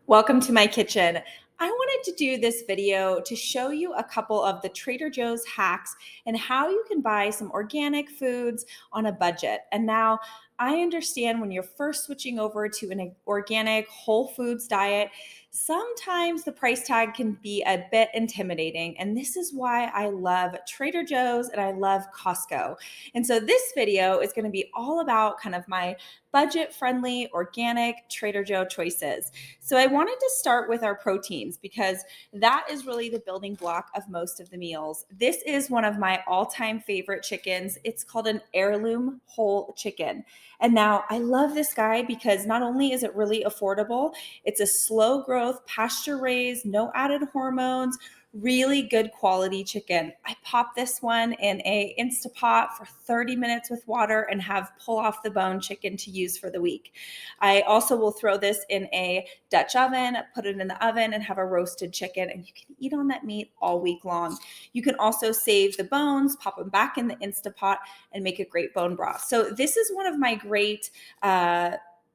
Welcome to my kitchen. I wanted to do this video to show you a couple of the Trader Joe's hacks and how you can buy some organic foods on a budget. And now I understand when you're first switching over to an organic whole foods diet, sometimes the price tag can be a bit intimidating. And this is why I love Trader Joe's and I love Costco. And so this video is going to be all about kind of my budget friendly organic Trader Joe choices. So I wanted to start with our proteins because that is really the building block of most of the meals. This is one of my all-time favorite chickens. It's called an heirloom whole chicken. And now I love this guy because not only is it really affordable, it's a slow growth, pasture raised, no added hormones, really good quality chicken. I pop this one in a Instapot for 30 minutes with water and have pull off the bone chicken to use for the week. I also will throw this in a Dutch oven, put it in the oven and have a roasted chicken, and you can eat on that meat all week long. You can also save the bones, pop them back in the Instapot and make a great bone broth. So this is one of my great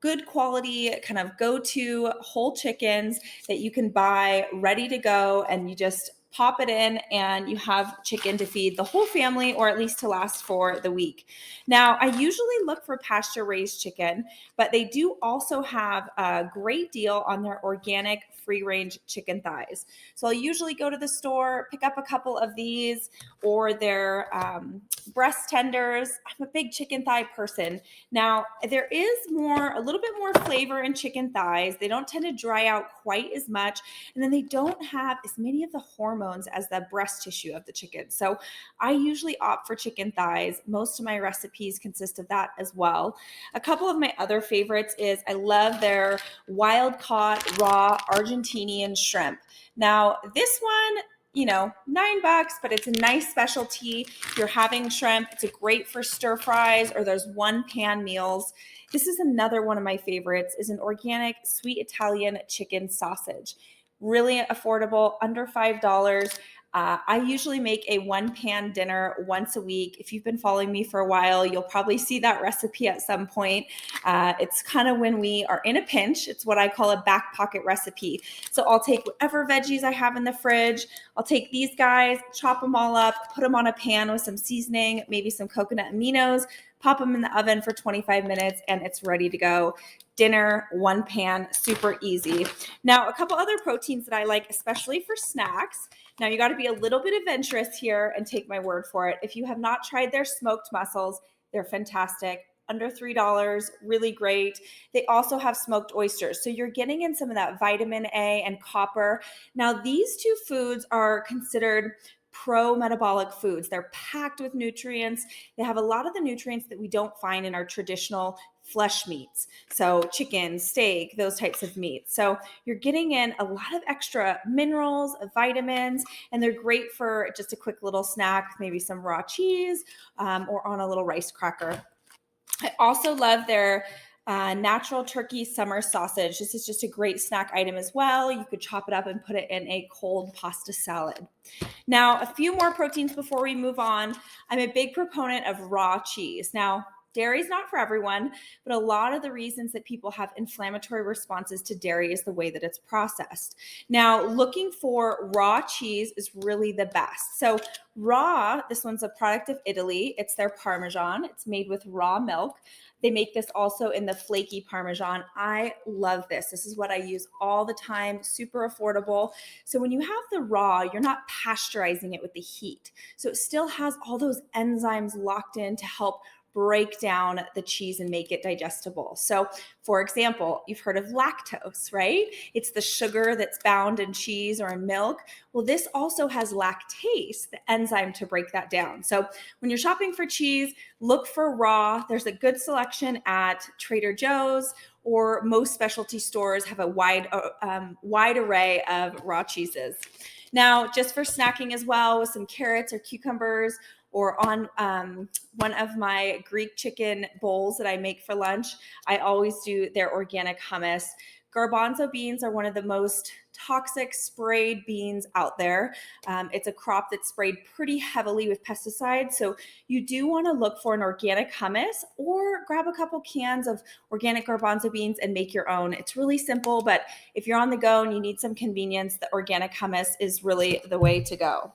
good quality kind of go-to whole chickens that you can buy ready to go, and you just pop it in and you have chicken to feed the whole family, or at least to last for the week. Now, I usually look for pasture raised chicken, but they do also have a great deal on their organic free range chicken thighs. So I'll usually go to the store, pick up a couple of these, or their breast tenders. I'm a big chicken thigh person. Now, there is a little bit more flavor in chicken thighs. They don't tend to dry out quite as much, and then they don't have as many of the hormones as the breast tissue of the chicken. So I usually opt for chicken thighs. Most of my recipes consist of that as well. A couple of my other favorites is I love their wild caught raw Argentinian shrimp. Now, this one, $9, but it's a nice specialty. If you're having shrimp, it's great for stir fries or those one pan meals. This is another one of my favorites, is an organic sweet Italian chicken sausage. Really affordable, under $5. I usually make a one pan dinner once a week. If you've been following me for a while, you'll probably see that recipe at some point. It's kind of when we are in a pinch. It's what I call a back pocket recipe. So I'll take whatever veggies I have in the fridge. I'll take these guys, chop them all up, put them on a pan with some seasoning, maybe some coconut aminos, pop them in the oven for 25 minutes, and it's ready to go. Dinner, one pan, super easy. Now, a couple other proteins that I like, especially for snacks. Now, you got to be a little bit adventurous here and take my word for it. If you have not tried their smoked mussels, they're fantastic. Under $3, really great. They also have smoked oysters. So you're getting in some of that vitamin A and copper. Now, these two foods are considered pro-metabolic foods. They're packed with nutrients. They have a lot of the nutrients that we don't find in our traditional flesh meats. So chicken, steak, those types of meats. So you're getting in a lot of extra minerals, vitamins, and they're great for just a quick little snack, maybe some raw cheese or on a little rice cracker. I also love their natural turkey summer sausage. This is just a great snack item as well. You could chop it up and put it in a cold pasta salad. Now, a few more proteins before we move on. I'm a big proponent of raw cheese. Now, dairy is not for everyone, but a lot of the reasons that people have inflammatory responses to dairy is the way that it's processed. Now, looking for raw cheese is really the best. So raw, this one's a product of Italy. It's their Parmesan. It's made with raw milk. They make this also in the flaky Parmesan. I love this. This is what I use all the time, super affordable. So when you have the raw, you're not pasteurizing it with the heat. So it still has all those enzymes locked in to help break down the cheese and make it digestible. So, for example, you've heard of lactose, right? It's the sugar that's bound in cheese or in milk. Well, this also has lactase, the enzyme to break that down. So, when you're shopping for cheese, look for raw. There's a good selection at Trader Joe's, or most specialty stores have a wide array of raw cheeses. Now, just for snacking as well, with some carrots or cucumbers, or on one of my Greek chicken bowls that I make for lunch, I always do their organic hummus. Garbanzo beans are one of the most toxic sprayed beans out there. It's a crop that's sprayed pretty heavily with pesticides. So you do want to look for an organic hummus or grab a couple cans of organic garbanzo beans and make your own. It's really simple, but if you're on the go and you need some convenience, the organic hummus is really the way to go.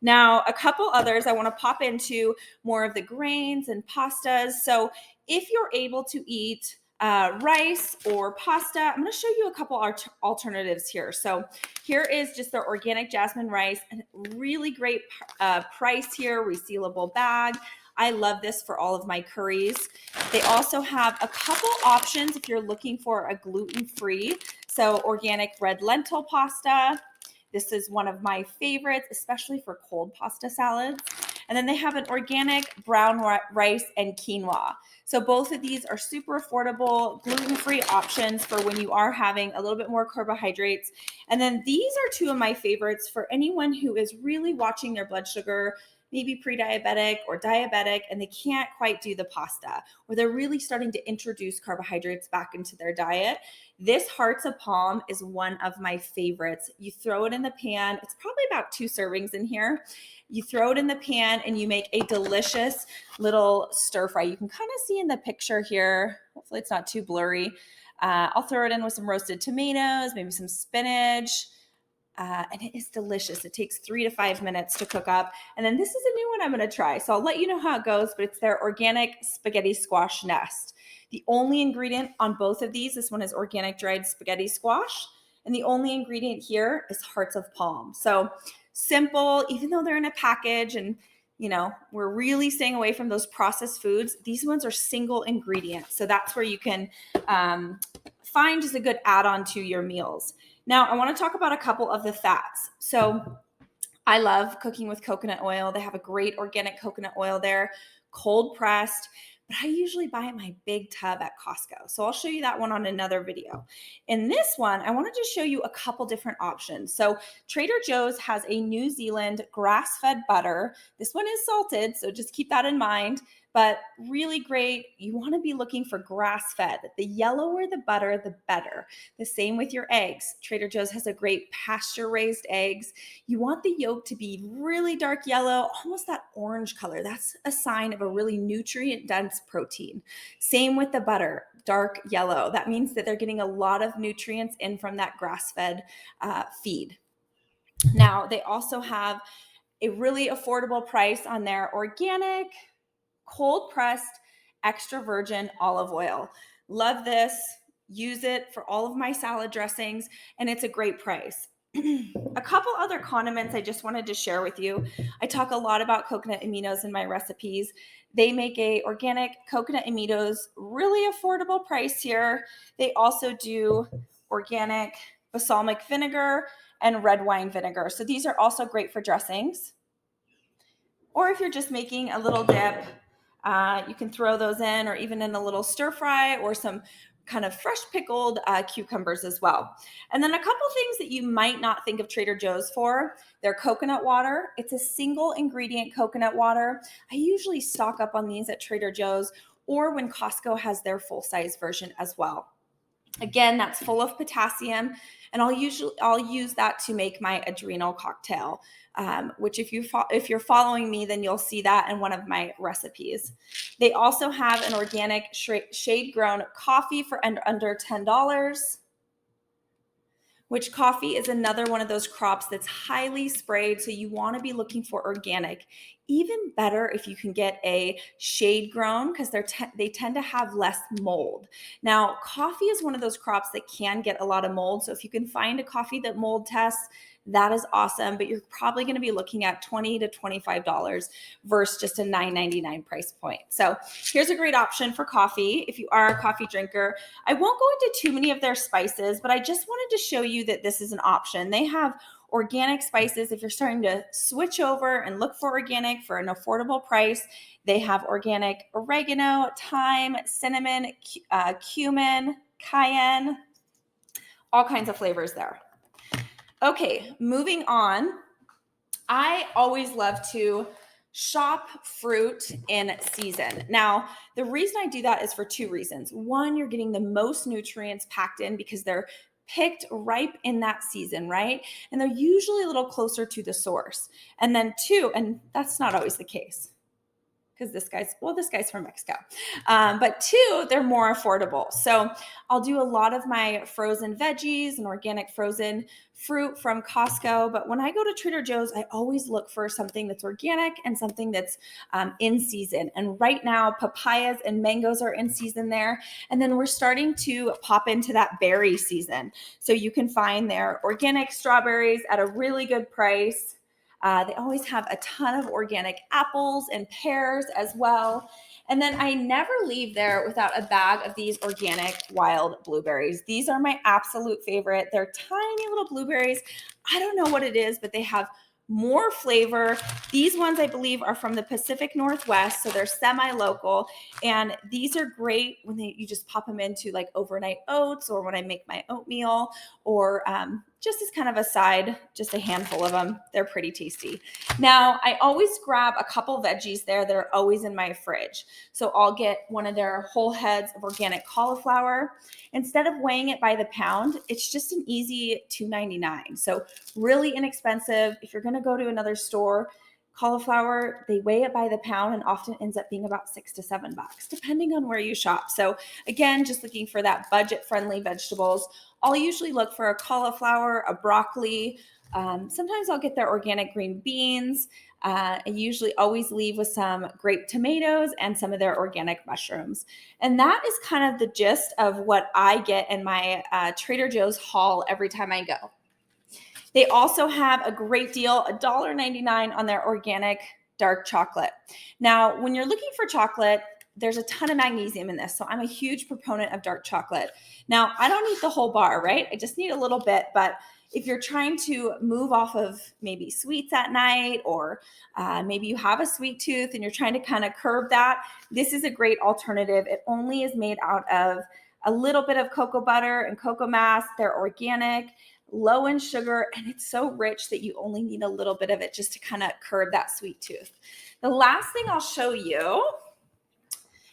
Now, a couple others I want to pop into more of the grains and pastas. So if you're able to eat rice or pasta, I'm going to show you a couple alternatives here. So here is just their organic jasmine rice, and really great price here, resealable bag. I love this for all of my curries. They also have a couple options if you're looking for a gluten-free. So organic red lentil pasta. This is one of my favorites, especially for cold pasta salads. And then they have an organic brown rice and quinoa. So both of these are super affordable, gluten-free options for when you are having a little bit more carbohydrates. And then these are two of my favorites for anyone who is really watching their blood sugar, maybe pre-diabetic or diabetic, and they can't quite do the pasta, or they're really starting to introduce carbohydrates back into their diet. This Hearts of Palm is one of my favorites. You throw it in the pan. It's probably about 2 servings in here. You throw it in the pan and you make a delicious little stir fry. You can kind of see in the picture here. Hopefully it's not too blurry. I'll throw it in with some roasted tomatoes, maybe some spinach. And it is delicious. It takes 3 to 5 minutes to cook up. And then this is a new one I'm going to try. So I'll let you know how it goes, but it's their organic spaghetti squash nest. The only ingredient on both of these, this one is organic dried spaghetti squash, and the only ingredient here is Hearts of Palm. So simple, even though they're in a package, and we're really staying away from those processed foods. These ones are single ingredient. So that's where you can find just a good add-on to your meals. Now, I want to talk about a couple of the fats. So I love cooking with coconut oil. They have a great organic coconut oil there, cold pressed, but I usually buy my big tub at Costco. So I'll show you that one on another video. In this one, I wanted to show you a couple different options. So Trader Joe's has a New Zealand grass-fed butter. This one is salted, so just keep that in mind. But really great. You want to be looking for grass-fed. The yellower the butter, the better. The same with your eggs. Trader Joe's has a great pasture-raised eggs. You want the yolk to be really dark yellow, almost that orange color. That's a sign of a really nutrient-dense protein. Same with the butter, dark yellow. That means that they're getting a lot of nutrients in from that grass-fed feed. Now, they also have a really affordable price on their organic, cold pressed, extra virgin olive oil. Love this. Use it for all of my salad dressings, and it's a great price. A couple other condiments I just wanted to share with you. I talk a lot about coconut aminos in my recipes. They make a organic coconut aminos, really affordable price here. They also do organic balsamic vinegar and red wine vinegar. So these are also great for dressings. Or if you're just making a little dip, you can throw those in, or even in a little stir fry, or some kind of fresh pickled cucumbers as well. And then a couple things that you might not think of Trader Joe's for. Their coconut water. It's a single ingredient coconut water. I usually stock up on these at Trader Joe's, or when Costco has their full-size version as well. Again, that's full of potassium, and I'll use that to make my adrenal cocktail, which if you're following me, then you'll see that in one of my recipes. They also have an organic shade-grown coffee for under $10, which coffee is another one of those crops that's highly sprayed, so you want to be looking for organic. Even better if you can get a shade grown, because they tend to have less mold. Now, coffee is one of those crops that can get a lot of mold, so if you can find a coffee that mold tests, that is awesome, but you're probably going to be looking at $20 to $25 versus just a $9.99 price point. So here's a great option for coffee if you are a coffee drinker. I won't go into too many of their spices, but I just wanted to show you that this is an option. They have organic spices. If you're starting to switch over and look for organic for an affordable price, they have organic oregano, thyme, cinnamon, cumin, cayenne, all kinds of flavors there. Okay, moving on. I always love to shop fruit in season. Now, the reason I do that is for two reasons. One, you're getting the most nutrients packed in because they're picked ripe in that season, right? And they're usually a little closer to the source. And then two, and that's not always the case because this guy's from Mexico. But two, they're more affordable. So I'll do a lot of my frozen veggies and organic frozen fruit from Costco. But when I go to Trader Joe's, I always look for something that's organic and something that's in season. And right now, papayas and mangoes are in season there. And then we're starting to pop into that berry season. So you can find their organic strawberries at a really good price. They always have a ton of organic apples and pears as well. And then I never leave there without a bag of these organic wild blueberries. These are my absolute favorite. They're tiny little blueberries. I don't know what it is, but they have more flavor. These ones, I believe, are from the Pacific Northwest, so they're semi-local. And these are great when you just pop them into like overnight oats, or when I make my oatmeal, or just as kind of a side, just a handful of them. They're pretty tasty. Now, I always grab a couple veggies there that are always in my fridge. So I'll get one of their whole heads of organic cauliflower. Instead of weighing it by the pound, it's just an easy $2.99. So really inexpensive. If you're going to go to another store, cauliflower, they weigh it by the pound and often ends up being about $6 to $7, depending on where you shop. So again, just looking for that budget-friendly vegetables. I'll usually look for a cauliflower, a broccoli. Sometimes I'll get their organic green beans. I usually always leave with some grape tomatoes and some of their organic mushrooms. And that is kind of the gist of what I get in my Trader Joe's haul every time I go. They also have a great deal, $1.99 on their organic dark chocolate. Now, when you're looking for chocolate, there's a ton of magnesium in this. So I'm a huge proponent of dark chocolate. Now, I don't need the whole bar, right? I just need a little bit. But if you're trying to move off of maybe sweets at night, or maybe you have a sweet tooth and you're trying to kind of curb that, this is a great alternative. It only is made out of a little bit of cocoa butter and cocoa mass. They're organic, low in sugar, and it's so rich that you only need a little bit of it just to kind of curb that sweet tooth. The last thing I'll show you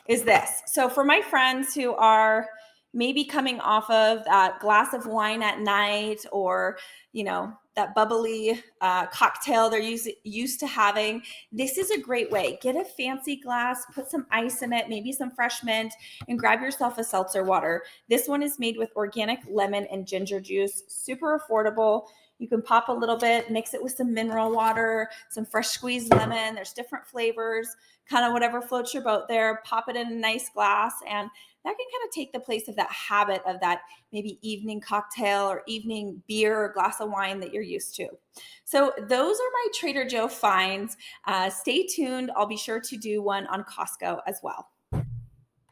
is this. So for my friends who are maybe coming off of that glass of wine at night, or, that bubbly cocktail they're used to having, this is a great way. Get a fancy glass, put some ice in it, maybe some fresh mint, and grab yourself a seltzer water. This one is made with organic lemon and ginger juice, super affordable. You can pop a little bit, mix it with some mineral water, some fresh squeezed lemon. There's different flavors, kind of whatever floats your boat there. Pop it in a nice glass, and that can kind of take the place of that habit of that maybe evening cocktail or evening beer or glass of wine that you're used to. So those are my Trader Joe finds. Stay tuned. I'll be sure to do one on Costco as well.